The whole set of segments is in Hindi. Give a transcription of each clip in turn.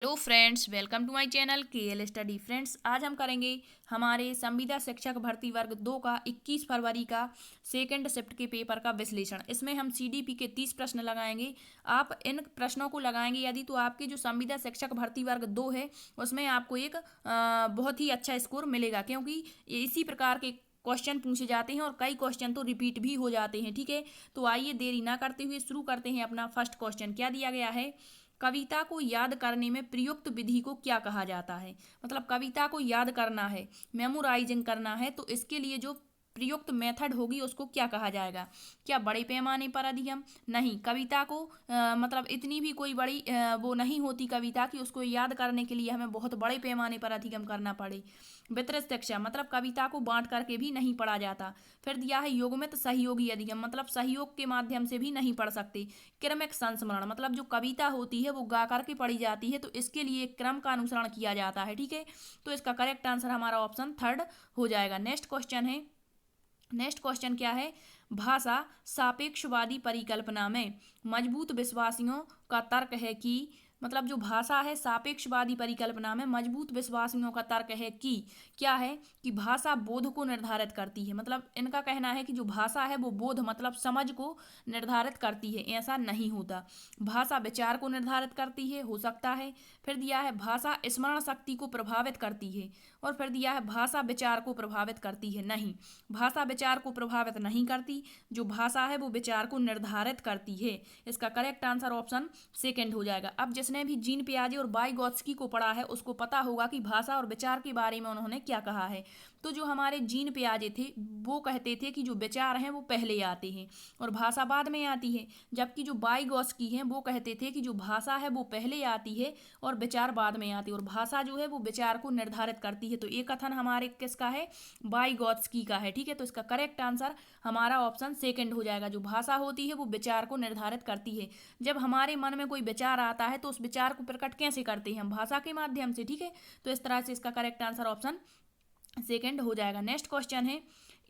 Hello friends, welcome to my channel KL study. Friends, आज हम करेंगे हमारे संविदा शिक्षक भर्ती वर्ग 2 का 21 फरवरी का सेकंड शिफ्ट के पेपर का विश्लेषण। इसमें हम सीडीपी के 30 प्रश्न लगाएंगे। आप इन प्रश्नों को लगाएंगे यदि तो आपके जो संविदा शिक्षक भर्ती वर्ग 2 है उसमें आपको एक बहुत ही अच्छा स्कोर मिलेगा, क्योंकि इसी प्रकार के क्वेश्चन पूछे जाते हैं और कई क्वेश्चन तो रिपीट भी हो जाते हैं। ठीक है, तो आइए देरी ना करते हुए शुरू करते हैं। अपना फर्स्ट क्वेश्चन क्या दिया गया है? कविता को याद करने में प्रयुक्त विधि को क्या कहा जाता है? मतलब कविता को याद करना है, मेमोराइजिंग करना है, तो इसके लिए जो प्रयुक्त मेथड होगी उसको क्या कहा जाएगा? क्या बड़े पैमाने पर अधिगम? नहीं, कविता को मतलब इतनी भी कोई बड़ी वो नहीं होती कविता कि उसको याद करने के लिए हमें बहुत बड़े पैमाने पर अधिगम करना पड़े। वितरित शिक्षा मतलब कविता को बांट करके भी नहीं पढ़ा जाता। फिर दिया है युग्मित सहयोगी अधिगम, मतलब सहयोग के माध्यम से भी नहीं पढ़ सकते। क्रमिक संस्मरण मतलब जो कविता होती है वो गा करके पढ़ी जाती है, तो इसके लिए एक क्रम का अनुसरण किया जाता है। ठीक है, तो इसका करेक्ट आंसर हमारा ऑप्शन थर्ड हो जाएगा। नेक्स्ट क्वेश्चन क्या है? भाषा सापेक्षवादी परिकल्पना में मजबूत विश्वासियों का तर्क है कि, मतलब जो भाषा है सापेक्षवादी परिकल्पना में मजबूत विश्वासियों का तर्क है कि क्या है कि भाषा बोध को निर्धारित करती है। मतलब इनका कहना है कि जो भाषा है वो बोध मतलब समझ को निर्धारित करती है। ऐसा नहीं होता। भाषा विचार को निर्धारित करती है, हो सकता है। फिर दिया है भाषा स्मरण शक्ति को प्रभावित करती है, और फिर दिया है भाषा विचार को प्रभावित करती है। नहीं, भाषा विचार को प्रभावित नहीं करती। जो भाषा है वो विचार को निर्धारित करती है। इसका करेक्ट आंसर ऑप्शन सेकंड हो जाएगा। अब जिसने भी जीन पियाजे और वाइगोत्स्की को पढ़ा है उसको पता होगा कि भाषा और विचार के बारे में उन्होंने क्या कहा है। तो जो हमारे जीन पियाजे थे वो कहते थे कि जो विचार हैं वो पहले आते हैं और भाषा बाद में आती है, जबकि जो वाइगोत्स्की हैं वो कहते थे कि जो भाषा है वो पहले आती है और विचार बाद में आती है, और भाषा जो है वो विचार को निर्धारित करती है। तो ये कथन हमारे किसका है? वाइगोत्स्की का है। ठीक है, तो इसका करेक्ट आंसर हमारा ऑप्शन सेकंड हो जाएगा। जो भाषा होती है वो विचार को निर्धारित करती है। जब हमारे मन में कोई विचार आता है तो उस विचार को प्रकट कैसे करते हैं? हम भाषा के माध्यम से। ठीक है, तो इस तरह से इसका करेक्ट आंसर ऑप्शन सेकंड हो जाएगा। नेक्स्ट क्वेश्चन है,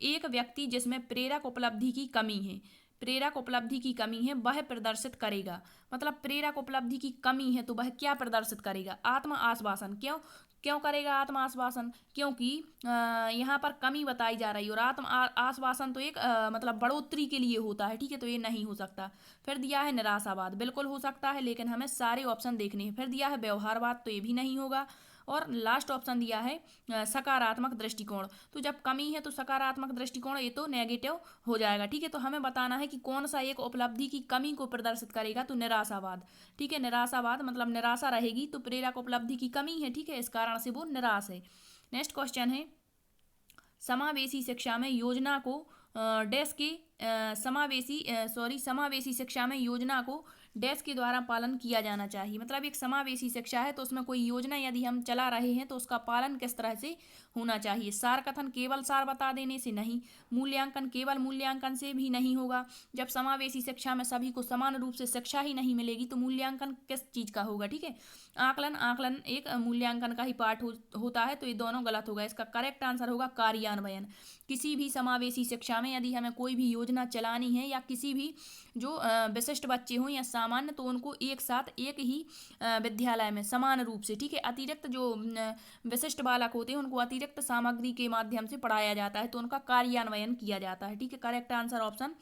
एक व्यक्ति जिसमें प्रेरक उपलब्धि की कमी है, प्रेरक उपलब्धि की कमी है, वह प्रदर्शित करेगा। मतलब प्रेरक उपलब्धि की कमी है तो वह क्या प्रदर्शित करेगा? आत्म आश्वासन। क्यों क्यों करेगा आत्म आश्वासन? क्योंकि यहाँ पर कमी बताई जा रही है, और आत्म आश्वासन तो एक मतलब बढ़ोतरी के लिए होता है। ठीक है, तो ये नहीं हो सकता। फिर दिया है निराशावाद, बिल्कुल हो सकता है, लेकिन हमें सारे ऑप्शन देखने हैं। फिर दिया है व्यवहारवाद, तो ये भी नहीं होगा। और लास्ट ऑप्शन दिया है सकारात्मक दृष्टिकोण। तो जब कमी है तो सकारात्मक दृष्टिकोण, ये तो नेगेटिव हो जाएगा। ठीक है, तो हमें बताना है कि कौन सा एक उपलब्धि की कमी को प्रदर्शित करेगा। तो निराशावाद। ठीक है, निराशावाद मतलब निराशा रहेगी तो प्रेरक उपलब्धि की कमी है। ठीक है, इस कारण से वो निराश है। नेक्स्ट क्वेश्चन है, समावेशी शिक्षा में योजना को डैश के समावेशी शिक्षा में योजना को डैश के द्वारा पालन किया जाना चाहिए। मतलब एक समावेशी शिक्षा है तो उसमें कोई योजना यदि हम चला रहे हैं तो उसका पालन किस तरह से होना चाहिए? सार कथन केवल सार बता देने से नहीं, मूल्यांकन केवल मूल्यांकन से भी नहीं होगा। जब समावेशी शिक्षा में सभी को समान रूप से शिक्षा ही नहीं मिलेगी तो मूल्यांकन किस चीज़ का होगा? ठीक है, आकलन एक मूल्यांकन का ही पार्ट होता है, तो ये दोनों गलत होगा। इसका करेक्ट आंसर होगा कार्यान्वयन। किसी भी समावेशी शिक्षा में यदि हमें कोई भी योजना चलानी है या किसी भी जो विशिष्ट बच्चे हों या सामान्य, तो उनको एक साथ एक ही विद्यालय में समान रूप से, ठीक है, अतिरिक्त जो विशिष्ट बालक होते हैं उनको अतिरिक्त सामग्री के माध्यम से पढ़ाया जाता है, तो उनका कार्यान्वयन किया जाता है। ठीक है, करेक्ट आंसर ऑप्शन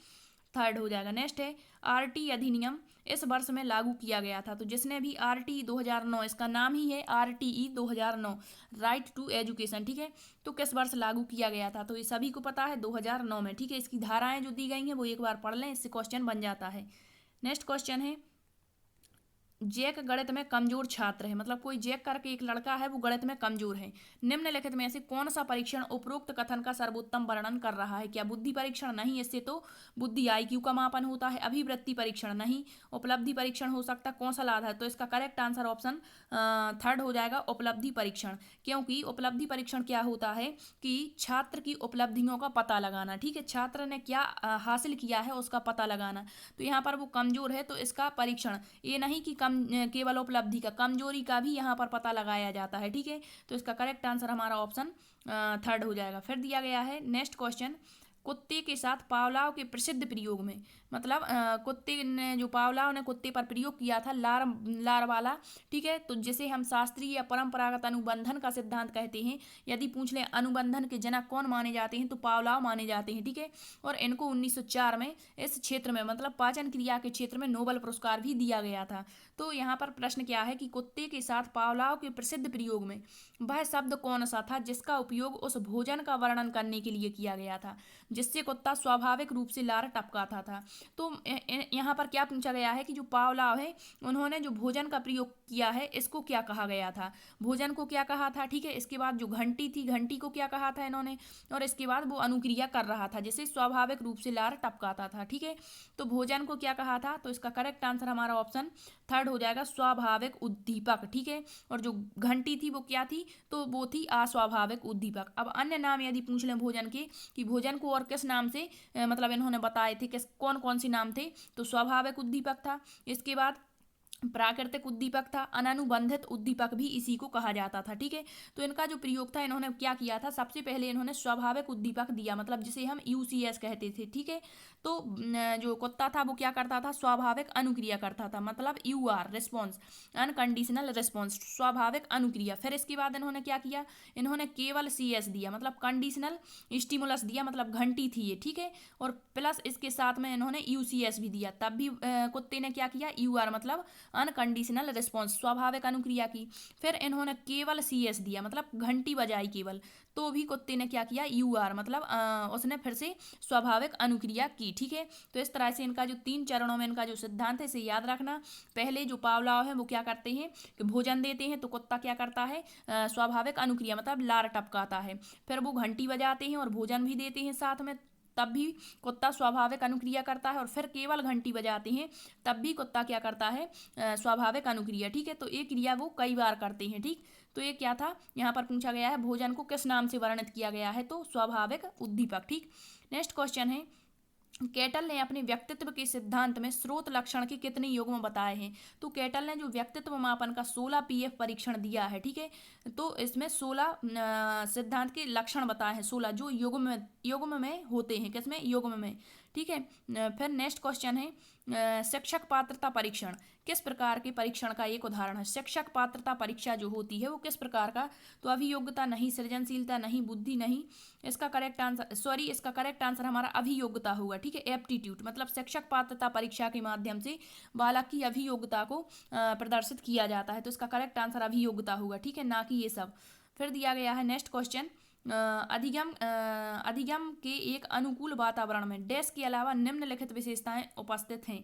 थर्ड हो जाएगा। नेक्स्ट है, आरटी अधिनियम इस वर्ष में लागू किया गया था। तो जिसने भी आरटी 2009, इसका नाम ही है आरटीई 2009, राइट टू एजुकेशन। ठीक है, तो किस वर्ष लागू किया गया था? तो ये सभी को पता है, 2009 में। ठीक है, इसकी धाराएं जो दी गई हैं वो एक बार पढ़ लें, इससे क्वेश्चन बन जाता है। नेक्स्ट क्वेश्चन है, जैक गणित में कमजोर छात्र है। मतलब कोई जैक करके एक लड़का है वो गणित में कमजोर है। निम्नलिखित में से कौन सा परीक्षण उपरोक्त कथन का सर्वोत्तम वर्णन कर रहा है? क्या बुद्धि परीक्षण? नहीं, इससे तो बुद्धि आईक्यू का मापन होता है। अभिवृत्ति परीक्षण? नहीं। उपलब्धि परीक्षण हो सकता है। कौशल आधार? तो इसका करेक्ट आंसर ऑप्शन थर्ड हो जाएगा, उपलब्धि परीक्षण। क्योंकि उपलब्धि परीक्षण क्या होता है कि छात्र की उपलब्धियों का पता लगाना। ठीक है, छात्र ने क्या हासिल किया है उसका पता लगाना। तो यहाँ पर वो कमजोर है तो इसका परीक्षण, ये नहीं कि केवल उपलब्धि का, कमजोरी का भी यहाँ पर पता लगाया जाता है। ठीक है, तो इसका करेक्ट आंसर हमारा ऑप्शन थर्ड हो जाएगा। फिर दिया गया है नेक्स्ट क्वेश्चन, कुत्ते के साथ पावलाव के प्रसिद्ध प्रयोग में, मतलब कुत्ते ने जो पावलाव ने कुत्ते पर प्रयोग किया था लार वाला, ठीक है, तो जिसे हम शास्त्रीय या परंपरागत अनुबंधन का सिद्धांत कहते हैं। यदि पूछ ले अनुबंधन के जनक कौन माने जाते हैं तो पावलाव माने जाते हैं, ठीक है। और इनको 1904 में इस क्षेत्र में मतलब पाचन क्रिया के क्षेत्र में नोबेल पुरस्कार भी दिया गया था। तो यहाँ पर प्रश्न क्या है कि कुत्ते के साथ पावलाव के प्रसिद्ध प्रयोग में वह शब्द कौन सा था जिसका उपयोग उस भोजन का वर्णन करने के लिए किया गया था जिससे कुत्ता स्वाभाविक रूप से लार टपकाता था। तो यहाँ पर क्या पूछा गया है कि जो पावलाव है उन्होंने जो भोजन का प्रयोग किया है इसको क्या कहा गया था, भोजन को क्या कहा था, ठीक है। इसके बाद जो घंटी थी, घंटी को क्या कहा था इन्होंने, और इसके बाद वो अनुक्रिया कर रहा था जिससे स्वाभाविक रूप से लार टपकाता था, ठीक है। तो भोजन को क्या कहा था, तो इसका करेक्ट आंसर हमारा ऑप्शन थर्ड हो जाएगा, स्वाभाविक उद्दीपक, ठीक है। और जो घंटी थी वो क्या थी, तो वो थी अस्वाभाविक उद्दीपक। अब अन्य नाम यदि पूछ लें भोजन के कि भोजन को और किस नाम से मतलब इन्होंने बताए थे, किस कौन कौन से नाम थे, तो स्वाभाविक उद्दीपक था, इसके बाद प्राकृतिक उद्दीपक था, अनानुबंधित उद्दीपक भी इसी को कहा जाता था, ठीक है। तो इनका जो प्रयोग था इन्होंने क्या किया था, सबसे पहले इन्होंने स्वाभाविक उद्दीपक दिया, मतलब जिसे हम यूसीएस कहते थे, ठीक है। तो जो कुत्ता था वो क्या करता था, स्वाभाविक अनुक्रिया करता था, मतलब यूआर रिस्पॉन्स, अनकंडीशनल रिस्पॉन्स, स्वाभाविक अनुक्रिया। फिर इसके बाद इन्होंने क्या किया, इन्होंने केवल सीएस दिया, मतलब कंडीशनल स्टिमुलस दिया, मतलब घंटी थी ये, ठीक है। और प्लस इसके साथ में इन्होंने यूसीएस भी दिया, तब भी कुत्ते ने क्या किया, यूआर मतलब अनकंडीशनल रिस्पॉन्स, स्वाभाविक अनुक्रिया की। फिर इन्होंने केवल सीएस दिया, मतलब घंटी बजाई केवल, तो भी कुत्ते ने क्या किया, यूआर मतलब उसने फिर से स्वाभाविक अनुक्रिया की, ठीक है। तो इस तरह से इनका जो 3 चरणों में इनका जो सिद्धांत है इसे याद रखना। पहले जो पावलाव है वो क्या करते हैं कि भोजन देते हैं, तो कुत्ता क्या करता है, स्वाभाविक अनुक्रिया मतलब लार टपकाता है। फिर वो घंटी बजाते हैं और भोजन भी देते हैं साथ में, तब भी कुत्ता स्वाभाविक अनुक्रिया करता है। और फिर केवल घंटी बजाते हैं तब भी कुत्ता क्या करता है, स्वाभाविक अनुक्रिया, ठीक है। तो ये क्रिया वो कई बार करते हैं, ठीक। तो ये क्या था, यहाँ पर पूछा गया है भोजन को किस नाम से वर्णित किया गया है, तो स्वाभाविक उद्दीपक, ठीक। नेक्स्ट क्वेश्चन है, केटल ने अपने व्यक्तित्व के सिद्धांत में स्रोत लक्षण के कितने युग्म बताए हैं। तो केटल ने जो व्यक्तित्व मापन का 16 पीएफ परीक्षण दिया है, ठीक है। तो इसमें 16 सिद्धांत के लक्षण बताए हैं, 16 जो युग्म में होते हैं, किसमें, युग्म में, ठीक है। फिर नेक्स्ट क्वेश्चन है, शिक्षक पात्रता परीक्षण किस प्रकार के परीक्षण का एक उदाहरण है। शिक्षक पात्रता परीक्षा जो होती है वो किस प्रकार का, तो अभियोग्यता नहीं, सृजनशीलता नहीं, बुद्धि नहीं, इसका करेक्ट आंसर इसका करेक्ट आंसर हमारा अभियोग्यता होगा, ठीक है। एप्टीट्यूड मतलब शिक्षक पात्रता परीक्षा के माध्यम से बालक की अभियोग्यता को प्रदर्शित किया जाता है, तो इसका करेक्ट आंसर अभियोग्यता होगा, ठीक है, ना कि ये सब। फिर दिया गया है नेक्स्ट क्वेश्चन, अधिगम के एक अनुकूल वातावरण में डैश के अलावा निम्नलिखित विशेषताएं उपस्थित हैं।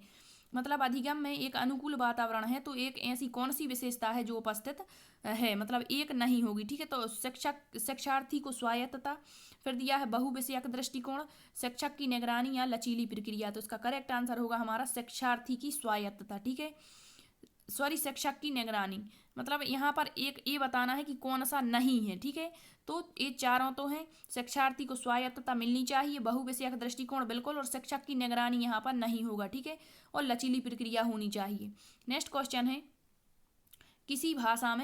मतलब अधिगम में एक अनुकूल वातावरण है तो एक ऐसी कौन सी विशेषता है जो उपस्थित है, मतलब एक नहीं होगी, ठीक है। तो शिक्षार्थी को स्वायत्तता। फिर दिया है बहुविषयक दृष्टिकोण, शिक्षक की निगरानी या लचीली प्रक्रिया, तो इसका करेक्ट आंसर होगा हमारा शिक्षार्थी की स्वायत्तता, ठीक है, शिक्षक की निगरानी। मतलब यहाँ पर एक ये बताना है कि कौन सा नहीं है, ठीक है। तो ये चारों तो हैं, शिक्षार्थी को स्वायत्तता मिलनी चाहिए, बहुविषयक दृष्टिकोण बिल्कुल, और शिक्षक की निगरानी यहाँ पर नहीं होगा, ठीक है, और लचीली प्रक्रिया होनी चाहिए। नेक्स्ट क्वेश्चन है, किसी भाषा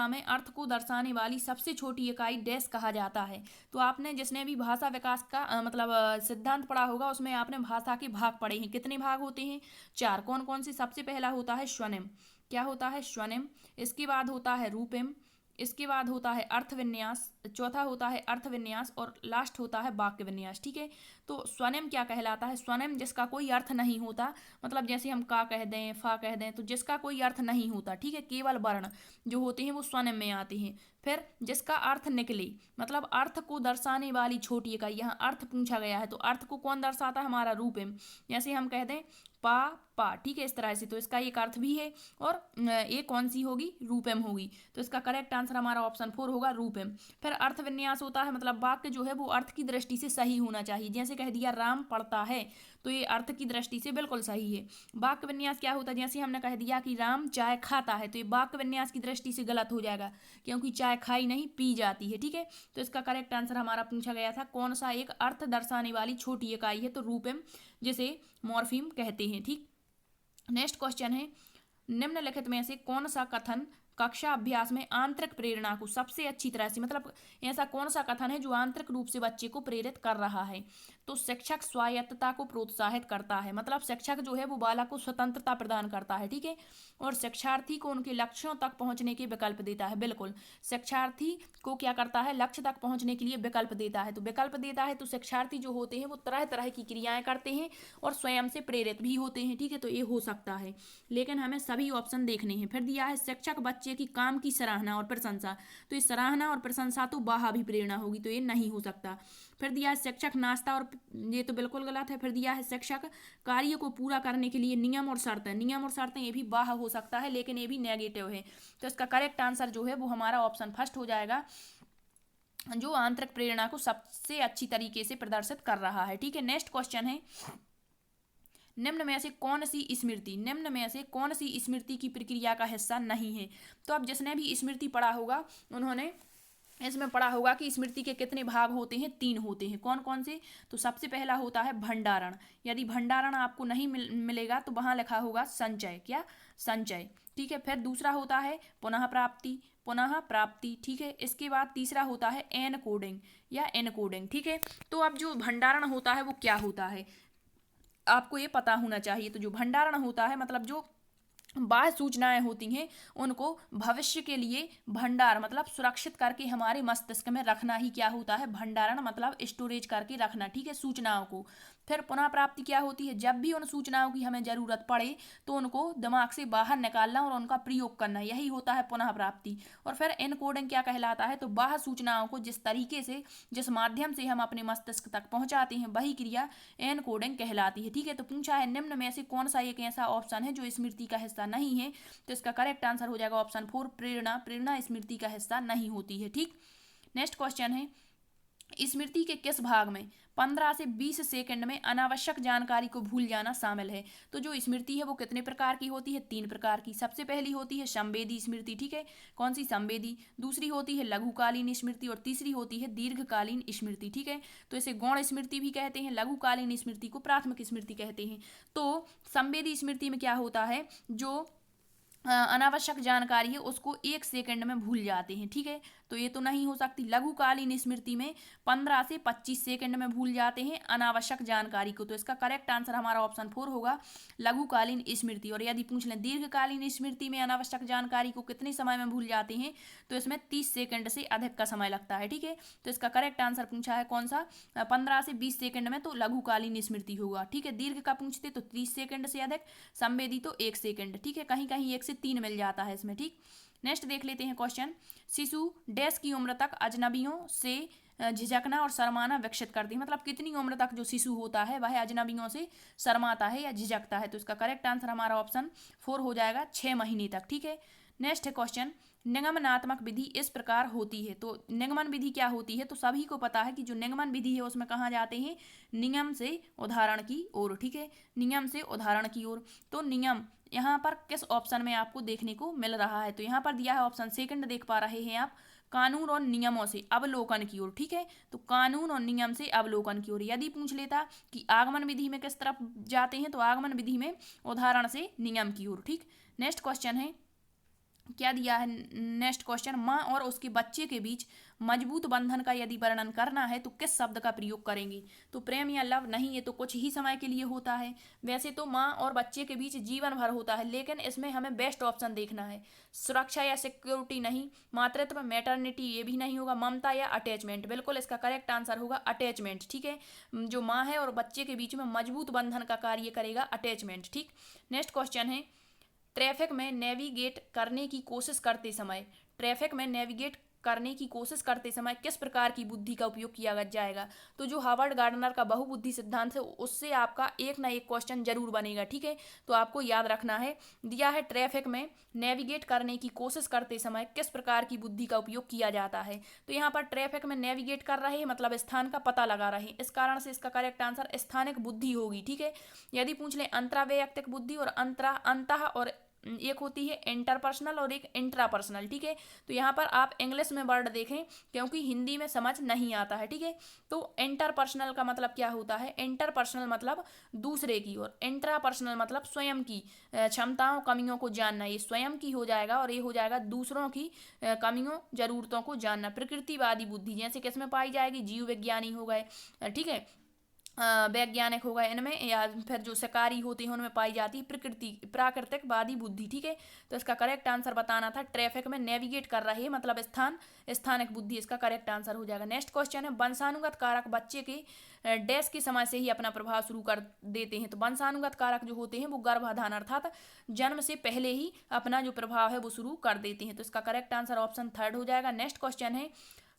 में अर्थ को दर्शाने वाली सबसे छोटी इकाई डैश कहा जाता है। तो आपने जिसने भी भाषा विकास का मतलब सिद्धांत पढ़ा होगा उसमें आपने भाषा के भाग पढ़े हैं, कितने भाग होते हैं, 4। कौन कौन से, सबसे पहला होता है स्वनिम, क्या होता है, स्वनिम। इसके बाद होता है रूपिम, इसके बाद होता है अर्थ विन्यास, चौथा होता है अर्थ विन्यास, और लास्ट होता है वाक्य विन्यास, ठीक है। तो स्वनिम क्या कहलाता है, स्वनिम जिसका कोई अर्थ नहीं होता, मतलब जैसे हम का कह दें, फा कह दें, तो जिसका कोई अर्थ नहीं होता, ठीक है, केवल वर्ण जो होते हैं वो स्वनिम में आते हैं। फिर जिसका अर्थ निकले, मतलब अर्थ को दर्शाने वाली छोटी इकाई, यहाँ अर्थ पूछा गया है तो अर्थ को कौन दर्शाता है, हमारा रूपिम, जैसे हम कह दें पा, ठीक है, इस तरह से। तो इसका एक अर्थ भी है, और ये कौन सी होगी, रूपम होगी, तो इसका करेक्ट आंसर हमारा ऑप्शन 4 होगा, रूपम। फिर अर्थ विन्यास होता है, मतलब वाक्य जो है वो अर्थ की दृष्टि से सही होना चाहिए, जैसे कह दिया राम पढ़ता है, तो ये अर्थ की दृष्टि से बिल्कुल सही है। वाक्य विन्यास क्या होता है, जैसे हमने कह दिया कि राम चाय खाता है, तो ये वाक्य विन्यास की दृष्टि से गलत हो जाएगा, क्योंकि चाय खाई नहीं पी जाती है, ठीक है। तो इसका करेक्ट आंसर हमारा पूछा गया था कौन सा एक अर्थ दर्शाने वाली छोटी इकाई है, तो रूपम, जिसे मॉर्फीम कहते हैं, ठीक। नेक्स्ट क्वेश्चन है, निम्नलिखित में से कौन सा कथन कक्षा अभ्यास में आंतरिक प्रेरणा को सबसे अच्छी तरह से, मतलब ऐसा कौन सा कथन है जो आंतरिक रूप से बच्चे को प्रेरित कर रहा है? तो शिक्षक स्वायत्तता को प्रोत्साहित करता है, मतलब शिक्षक जो है वो बालक को स्वतंत्रता प्रदान करता है, ठीक है। और शिक्षार्थी को उनके लक्ष्यों तक पहुंचने के विकल्प देता है, बिल्कुल शिक्षार्थी को क्या करता है, लक्ष्य तक पहुंचने के लिए विकल्प देता है। तो विकल्प देता है तो शिक्षार्थी जो होते हैं वो तरह तरह की क्रियाएं करते हैं और स्वयं से प्रेरित भी होते हैं, ठीक है। तो ये हो सकता है, लेकिन हमें सभी ऑप्शन देखने हैं। फिर दिया है शिक्षक बच्चे की काम की सराहना और प्रशंसा, तो ये सराहना और प्रशंसा तो बाह्य होगी, तो ये नहीं हो सकता। फिर दिया है शिक्षक नाश्ता और, ये तो बिल्कुल गलत है। फिर दिया है शिक्षक कार्य को पूरा करने के लिए नियम और शर्तें, नियम और शर्तें ये भी बाह्य हो सकता है, लेकिन ये भी नेगेटिव है। तो इसका करेक्ट आंसर जो है वो हमारा ऑप्शन फर्स्ट हो जाएगा, जो आंतरिक प्रेरणा को सबसे अच्छी तरीके से प्रदर्शित कर रहा है, ठीक है। नेक्स्ट क्वेश्चन है, निम्न में से कौन सी स्मृति की प्रक्रिया का हिस्सा नहीं है? तो अब जिसने भी स्मृति पढ़ा होगा उन्होंने इसमें पढ़ा होगा कि स्मृति के कितने भाग होते हैं, 3 होते हैं। कौन कौन से? तो सबसे पहला होता है भंडारण। यदि भंडारण आपको नहीं मिलेगा तो वहां लिखा होगा संचय, क्या? संचय, ठीक है। फिर दूसरा होता है पुनः प्राप्ति, ठीक है। इसके बाद तीसरा होता है एनकोडिंग या एनकोडिंग, ठीक है। तो अब जो भंडारण होता है वो क्या होता है, आपको ये पता होना चाहिए। तो जो भंडारण होता है, मतलब जो बाह्य सूचनाएं होती हैं उनको भविष्य के लिए भंडार, मतलब सुरक्षित करके हमारे मस्तिष्क में रखना ही क्या होता है, भंडारण, मतलब स्टोरेज करके रखना, ठीक है, सूचनाओं को। फिर पुनः प्राप्ति क्या होती है, जब भी उन सूचनाओं की हमें जरूरत पड़े तो उनको दिमाग से बाहर निकालना और उनका प्रयोग करना, यही होता है पुनः प्राप्ति। और फिर एनकोडिंग क्या कहलाता है, तो बाह्य सूचनाओं को जिस तरीके से, जिस माध्यम से हम अपने मस्तिष्क तक पहुंचाते हैं वही क्रिया एनकोडिंग कहलाती है, ठीक है। तो पूछा है निम्न में से कौन सा एक ऐसा ऑप्शन है जो स्मृति का हिस्सा नहीं है? तो इसका करेक्ट आंसर हो जाएगा ऑप्शन 4 प्रेरणा स्मृति का हिस्सा नहीं होती है, ठीक। नेक्स्ट क्वेश्चन है, स्मृति के किस भाग में 15 से 20 सेकंड में अनावश्यक जानकारी को भूल जाना शामिल है? तो जो स्मृति है वो कितने प्रकार की होती है? 3 प्रकार की। सबसे पहली होती है संवेदी स्मृति, ठीक है। कौन सी? संवेदी। दूसरी होती है लघुकालीन स्मृति और तीसरी होती है दीर्घकालीन स्मृति, ठीक है। तो इसे गौण स्मृति भी कहते हैं, लघुकालीन स्मृति को प्राथमिक स्मृति कहते हैं। तो संवेदी स्मृति में क्या होता है, जो अनावश्यक जानकारी है उसको 1 सेकंड में भूल जाते हैं, ठीक है। तो ये तो नहीं हो सकती। लघुकालीन स्मृति में 15 से 25 सेकंड में भूल जाते हैं अनावश्यक जानकारी को। तो इसका करेक्ट आंसर हमारा ऑप्शन 4 होगा, लघुकालीन स्मृति। और यदि पूछ लें दीर्घकालीन स्मृति में अनावश्यक जानकारी को कितने समय में भूल जाते हैं, तो इसमें 30 सेकंड से अधिक का समय लगता है, ठीक है। तो इसका करेक्ट आंसर पूछा है कौन सा, 15 से 20 सेकंड में, तो लघुकालीन स्मृति होगा, ठीक है। दीर्घ का पूछते तो 30 सेकंड से अधिक, संवेदी तो 1 सेकंड, ठीक है। कहीं कहीं 1 से 3 मिल जाता है इसमें, ठीक। नेक्स्ट देख लेते हैं क्वेश्चन, शिशु डैश की उम्र तक अजनबियों से झिझकना और शर्माना विकसित करती है? मतलब कितनी उम्र तक जो शिशु होता है वह अजनबियों से शर्माता है या झिझकता है? तो इसका करेक्ट आंसर हमारा ऑप्शन 4 हो जाएगा, 6 महीने तक, ठीक है। नेक्स्ट है क्वेश्चन, निगमनात्मक विधि इस प्रकार होती है। तो निगमन विधि क्या होती है? तो सभी को पता है कि जो निगमन विधि है उसमें कहाँ जाते हैं, नियम से उदाहरण की ओर, ठीक है, नियम से उदाहरण की ओर। तो नियम यहाँ पर किस ऑप्शन में आपको देखने को मिल रहा है? तो यहाँ पर दिया है ऑप्शन सेकंड, देख पा रहे हैं आप, कानून और नियमों से अवलोकन की ओर, ठीक है। तो कानून और नियम से अवलोकन की ओर। यदि पूछ लेता कि आगमन विधि में किस तरफ जाते हैं, तो आगमन विधि में उदाहरण से नियम की ओर, ठीक। नेक्स्ट क्वेश्चन है, क्या दिया है नेक्स्ट क्वेश्चन, माँ और उसके बच्चे के बीच मजबूत बंधन का यदि वर्णन करना है तो किस शब्द का प्रयोग करेंगे? तो प्रेम या लव नहीं, ये तो कुछ ही समय के लिए होता है। वैसे तो माँ और बच्चे के बीच जीवन भर होता है, लेकिन इसमें हमें बेस्ट ऑप्शन देखना है। सुरक्षा या सिक्योरिटी नहीं, मातृत्व मैटरनिटी ये भी नहीं होगा, ममता या अटैचमेंट, बिल्कुल इसका करेक्ट आंसर होगा अटैचमेंट, ठीक है। जो माँ है और बच्चे के बीच में मजबूत बंधन का कार्य करेगा अटैचमेंट, ठीक। नेक्स्ट क्वेश्चन है, ट्रैफिक में नेविगेट करने की कोशिश करते समय, ट्रैफिक में नेविगेट करने की कोशिश करते समय किस प्रकार की बुद्धि का उपयोग किया जाएगा? तो जो हार्वर्ड गार्डनर का बहुबुद्धि सिद्धांत है उससे आपका एक ना एक क्वेश्चन जरूर बनेगा, ठीक है। तो आपको याद रखना है, दिया है ट्रैफिक में नेविगेट करने की कोशिश करते समय किस प्रकार की बुद्धि का उपयोग किया जाता है? तो यहाँ पर ट्रैफिक में नेविगेट कर रहे हैं मतलब स्थान का पता लगा रहे हैं, इस कारण से इसका करेक्ट आंसर स्थानिक बुद्धि होगी, ठीक है। यदि पूछ ले अंतरावैयक्तिक बुद्धि और अंतः और एक होती है इंटरपर्सनल और एक इंट्रापर्सनल, ठीक है। तो यहाँ पर आप इंग्लिश में वर्ड देखें क्योंकि हिंदी में समझ नहीं आता है, ठीक है। तो इंटरपर्सनल का मतलब क्या होता है, इंटरपर्सनल मतलब दूसरे की, और इंट्रापर्सनल मतलब स्वयं की क्षमताओं कमियों को जानना, ये स्वयं की हो जाएगा और ये हो जाएगा दूसरों की कमियों जरूरतों को जानना। प्रकृतिवादी बुद्धि जैसे किसमें पाई जाएगी, जीव विज्ञानी हो गए, ठीक है, वैज्ञानिक हो गए इनमें, या फिर जो शिकारी होते हैं उनमें पाई जाती है प्राकृतिकवादी बुद्धि, ठीक है। तो इसका करेक्ट आंसर बताना था, ट्रैफिक में नेविगेट कर रहे मतलब स्थानिक बुद्धि इसका करेक्ट आंसर हो जाएगा। नेक्स्ट क्वेश्चन है, वंशानुगत कारक बच्चे के डैश के समय से ही अपना प्रभाव शुरू कर देते हैं। तो वंशानुगत कारक जो होते हैं वो गर्भाधान अर्थात जन्म से पहले ही अपना जो प्रभाव है वो शुरू कर देते हैं। तो इसका करेक्ट आंसर ऑप्शन 3 हो जाएगा। नेक्स्ट क्वेश्चन है,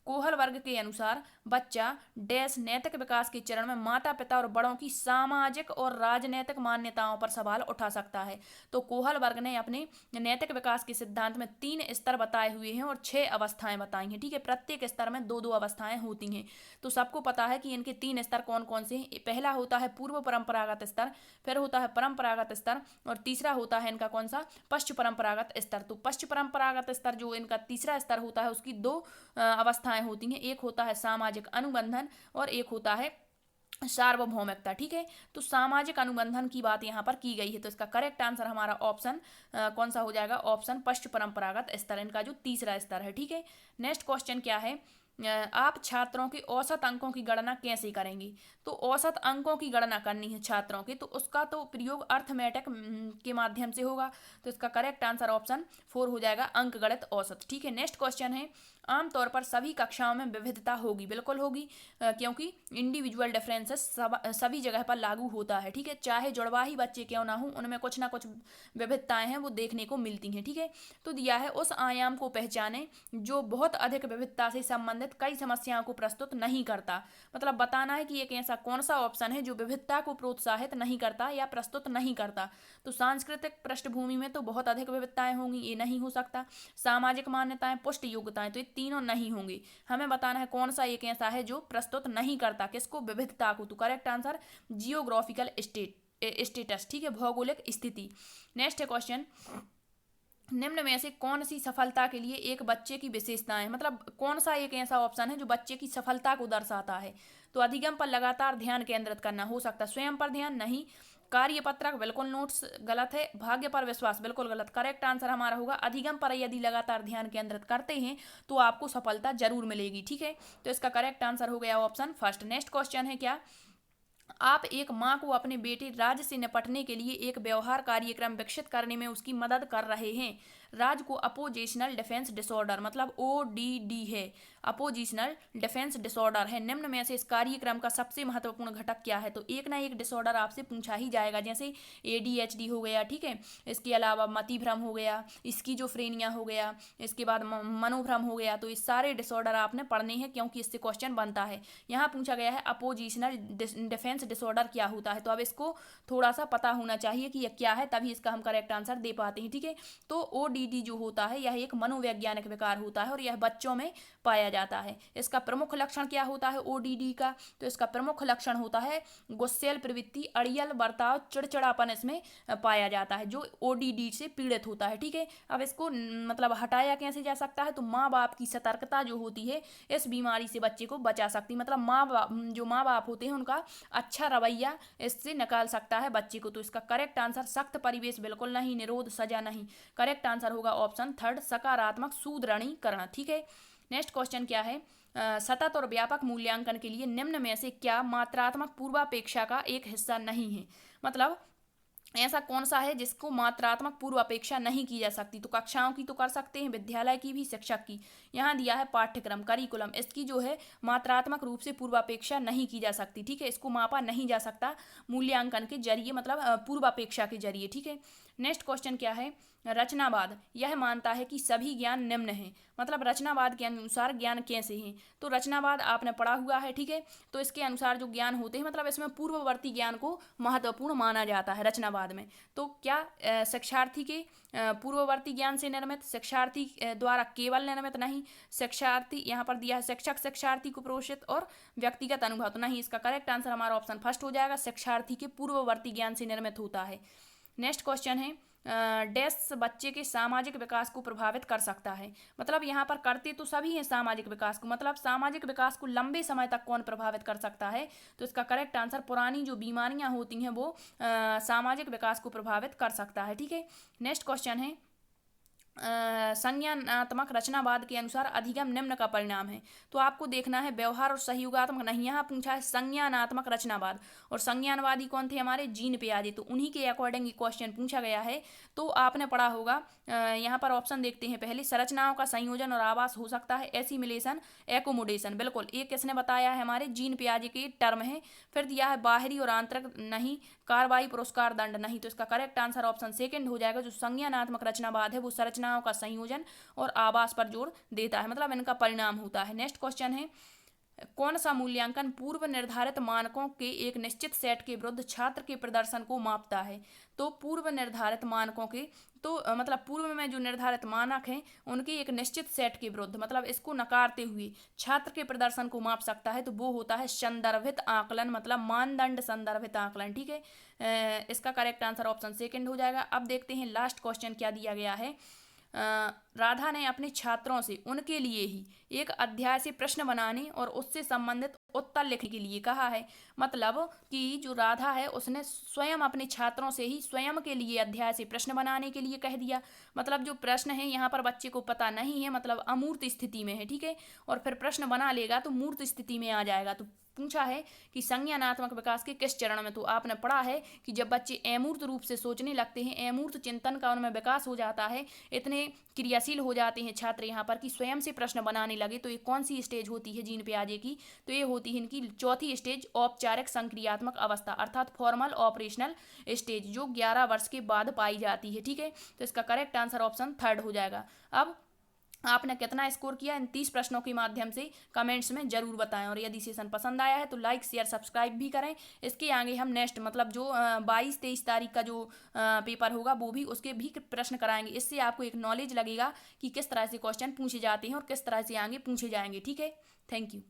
कोहल वर्ग के अनुसार बच्चा डैश नैतिक विकास के चरण में माता पिता और बड़ों की सामाजिक और राजनैतिक मान्यताओं पर सवाल उठा सकता है। तो कोहल वर्ग ने अपने नैतिक विकास के सिद्धांत में 3 स्तर बताए हुए हैं और 6 अवस्थाएं बताई हैं, ठीक है। प्रत्येक स्तर में 2-2 अवस्थाएं होती हैं। तो सबको पता है कि इनके 3 स्तर कौन कौन से हैं। पहला होता है पूर्व परंपरागत स्तर, फिर होता है परंपरागत स्तर, और तीसरा होता है इनका कौन सा, पश्च परंपरागत स्तर। तो पश्च परंपरागत स्तर जो इनका तीसरा स्तर होता है उसकी 2 अवस्थाएं होती हैं, एक होता है सामाजिक अनुबंधन और एक होता है सार्वभौमिकता, ठीक है। तो सामाजिक अनुबंधन की बात यहाँ पर की गई है। तो इसका करेक्ट आंसर हमारा ऑप्शन कौन सा हो जाएगा, ऑप्शन पश्च परंपरागत स्तर, इनका जो तीसरा स्तर है, ठीक है। नेक्स्ट क्वेश्चन क्या है, आप छात्रों के औसत अंकों की गणना कैसे करेंगे। तो औसत अंकों की गणना करनी है छात्रों के, तो उसका तो प्रयोग अर्थमेटिक के माध्यम से होगा। तो इसका करेक्ट आंसर ऑप्शन 4 हो जाएगा, अंकगणित औसत, ठीक है। नेक्स्ट क्वेश्चन है, आमतौर पर सभी कक्षाओं में विविधता होगी, बिल्कुल होगी, क्योंकि इंडिविजुअल डिफरेंसेस सभी जगह पर लागू होता है, ठीक है। चाहे जुड़वा ही बच्चे क्यों ना हो, उनमें कुछ ना कुछ विविधताएं हैं वो देखने को मिलती हैं, ठीक है। तो दिया है, उस आयाम को पहचाने जो बहुत अधिक विविधता से संबंधित कई समस्याओं को प्रस्तुत नहीं करता। मतलब बताना है कि एक ऐसा कौन सा ऑप्शन है जो विविधता को प्रोत्साहित नहीं करता या प्रस्तुत नहीं करता। तो सांस्कृतिक पृष्ठभूमि में तो बहुत अधिक विविधताएं होंगी, ये नहीं हो सकता। सामाजिक मान्यताएं, पुष्ट योग्यताएं, तो ये तीनों नहीं होंगे। हमें बताना है कौन सा एक ऐसा है जो प्रस्तुत नहीं करता किसको, विविधता को। तो करेक्ट आंसर जियोग्राफिकल स्टेटस, ठीक है, भौगोलिक स्थिति। नेक्स्ट है क्वेश्चन, निम्न में से कौन सी सफलता के लिए एक बच्चे की विशेषताएं, मतलब कौन सा एक ऐसा ऑप्शन है जो बच्चे की सफलता को दर्शाता है। तो अधिगम पर लगातार ध्यान केंद्रित करना हो सकता है, स्वयं पर ध्यान नहीं, कार्यपत्रक बिल्कुल, नोट्स गलत है, भाग्य पर विश्वास बिल्कुल गलत। करेक्ट आंसर हमारा होगा अधिगम पर यदि लगातार ध्यान केंद्रित करते हैं तो आपको सफलता जरूर मिलेगी, ठीक है। तो इसका करेक्ट आंसर हो गया ऑप्शन फर्स्ट। नेक्स्ट क्वेश्चन है क्या, आप एक माँ को अपने बेटे राज से निपटने के लिए एक व्यवहार कार्यक्रम विकसित करने में उसकी मदद कर रहे हैं। राज को अपोजिशनल डिफेंस डिसऑर्डर मतलब ODD है, अपोजिशनल डिफेंस डिसऑर्डर है। निम्न में से इस कार्यक्रम का सबसे महत्वपूर्ण घटक क्या है। तो एक ना एक डिसऑर्डर आपसे पूछा ही जाएगा, जैसे ADHD हो गया, ठीक है, इसके अलावा मतिभ्रम हो गया, स्किज़ोफ्रेनिया हो गया, इसके बाद मनोभ्रम हो गया। तो ये सारे डिसऑर्डर आपने पढ़ने हैं क्योंकि इससे क्वेश्चन बनता है। यहाँ पूछा गया है अपोजिशनल डिफेंस डिसऑर्डर क्या होता है, तो अब इसको थोड़ा सा पता होना चाहिए कि यह क्या है, तभी इसका हम करेक्ट आंसर दे पाते हैं, ठीक है। तो ODD जो होता है यह एक मनोवैज्ञानिक विकार होता है और यह बच्चों में पाया जाता है। इसका प्रमुख लक्षण क्या होता है ODD का, तो इसका प्रमुख लक्षण होता है गुस्सैल प्रवृत्ति, अड़ियल बर्ताव, चिड़चिड़ापन इसमें पाया जाता है जो ODD से पीड़ित होता है, ठीक है। अब इसको मतलब हटाया कैसे जा सकता है, तो माँ बाप की सतर्कता जो होती है इस बीमारी से बच्चे को बचा सकती है। मतलब माँ बाप होते हैं उनका अच्छा रवैया इससे निकाल सकता है बच्चे को। तो इसका करेक्ट आंसर सख्त परिवेश बिल्कुल नहीं, निरोध सजा नहीं, करेक्ट आंसर होगा ऑप्शन थर्ड, सकारात्मक सुदृढ़ीकरण, ठीक है। नेक्स्ट क्वेश्चन क्या है, सतत और व्यापक मूल्यांकन के लिए निम्न में से क्या मात्रात्मक पूर्वापेक्षा का एक हिस्सा नहीं है। मतलब ऐसा कौन सा है जिसको मात्रात्मक पूर्वापेक्षा नहीं की जा सकती। तो कक्षाओं की तो कर सकते हैं, विद्यालय की भी, शिक्षक की। यहाँ दिया है पाठ्यक्रम करिकुलम, इसकी जो है मात्रात्मक रूप से पूर्वापेक्षा नहीं की जा सकती, ठीक है। इसको मापा नहीं जा सकता मूल्यांकन के जरिए, मतलब पूर्वापेक्षा के जरिए, ठीक है। नेक्स्ट क्वेश्चन क्या है, रचनावाद यह मानता है कि सभी ज्ञान निम्न हैं। मतलब रचनावाद के अनुसार ज्ञान कैसे हैं। तो रचनावाद आपने पढ़ा हुआ है, ठीक है। तो इसके अनुसार जो ज्ञान होते हैं मतलब इसमें पूर्ववर्ती ज्ञान को महत्वपूर्ण माना जाता है रचनावाद में। तो क्या शिक्षार्थी के पूर्ववर्ती ज्ञान से निर्मित, शिक्षार्थी द्वारा केवल निर्मित नहीं, शिक्षार्थी यहाँ पर दिया है शिक्षक शिक्षार्थी को प्रोषित और व्यक्तिगत अनुभव, तो नहीं। इसका करेक्ट आंसर हमारा ऑप्शन फर्स्ट हो जाएगा, शिक्षार्थी के पूर्ववर्ती ज्ञान से निर्मित होता है। नेक्स्ट क्वेश्चन है, डैश बच्चे के सामाजिक विकास को प्रभावित कर सकता है। मतलब यहाँ पर करते तो सभी हैं सामाजिक विकास को, मतलब सामाजिक विकास को लंबे समय तक कौन प्रभावित कर सकता है, तो इसका करेक्ट आंसर पुरानी जो बीमारियां होती हैं वो सामाजिक विकास को प्रभावित कर सकता है। ठीक है, नेक्स्ट क्वेश्चन है संज्ञानात्मक रचनावाद के अनुसार अधिगम निम्न का परिणाम है। तो आपको देखना है व्यवहार और सहयोगात्मक नहीं, यहाँ पूछा है संज्ञानात्मक रचनावाद, और संज्ञानवादी कौन थे हमारे, जीन पियाजे, तो उन्हीं के अकॉर्डिंग ये क्वेश्चन पूछा गया है। तो आपने पढ़ा होगा, यहाँ पर ऑप्शन देखते हैं पहले, संरचनाओं का संयोजन और आवास हो सकता है, एसिमिलेशन, एकोमोडेशन, बिल्कुल ये किसने बताया है, हमारे जीन पियाजे के टर्म है। फिर दिया है बाहरी और आंतरिक नहीं, कार्रवाई पुरस्कार दंड नहीं, तो इसका करेक्ट आंसर ऑप्शन सेकंड हो जाएगा। जो संज्ञानात्मक रचनावाद है वो संरचनाओं का संयोजन और आवास पर जोर देता है, मतलब इनका परिणाम होता है। नेक्स्ट क्वेश्चन है कौन सा मूल्यांकन पूर्व निर्धारित मानकों के एक निश्चित सेट के विरुद्ध छात्र के प्रदर्शन को मापता है। तो पूर्व निर्धारित मानकों के, तो मतलब पूर्व में जो निर्धारित मानक हैं उनके एक निश्चित सेट के विरुद्ध, मतलब इसको नकारते हुए छात्र के प्रदर्शन को माप सकता है, तो वो होता है संदर्भित आकलन, मतलब मानदंड संदर्भित आकलन। ठीक है, इसका करेक्ट आंसर ऑप्शन सेकंड हो जाएगा। अब देखते हैं लास्ट क्वेश्चन क्या दिया गया है। राधा ने अपने छात्रों से उनके लिए ही एक अध्याय से प्रश्न बनाने और उससे संबंधित उत्तर लिखने के लिए कहा है। मतलब कि जो राधा है उसने स्वयं अपने छात्रों से ही स्वयं के लिए अध्याय से प्रश्न बनाने के लिए कह दिया। मतलब जो प्रश्न है यहाँ पर बच्चे को पता नहीं है, मतलब अमूर्त स्थिति में है। ठीक है, और फिर प्रश्न बना लेगा तो मूर्त स्थिति में आ जाएगा। तो पूछा है कि संज्ञानात्मक विकास के किस चरण में, तो आपने पढ़ा है कि जब बच्चे अमूर्त रूप से सोचने लगते हैं, अमूर्त चिंतन का उनमें विकास हो जाता है, इतने क्रियाशील हो जाते हैं छात्र यहाँ पर कि स्वयं से प्रश्न बनाने लगे, तो ये कौन सी स्टेज होती है जीन पियाजे की, तो ये होती है इनकी चौथी स्टेज, औपचारिक संक्रियात्मक अवस्था, अर्थात फॉर्मल ऑपरेशनल स्टेज, जो 11 वर्ष के बाद पाई जाती है। ठीक है, तो इसका करेक्ट आंसर ऑप्शन थर्ड हो जाएगा। अब आपने कितना स्कोर किया इन 30 प्रश्नों के माध्यम से कमेंट्स में जरूर बताएं, और यदि सेशन पसंद आया है तो लाइक शेयर सब्सक्राइब भी करें। इसके आगे हम नेक्स्ट मतलब जो 22-23 तारीख का जो पेपर होगा वो भी, उसके भी प्रश्न कराएंगे। इससे आपको एक नॉलेज लगेगा कि किस तरह से क्वेश्चन पूछे जाते हैं और किस तरह से आगे पूछे जाएंगे। ठीक है, थैंक यू।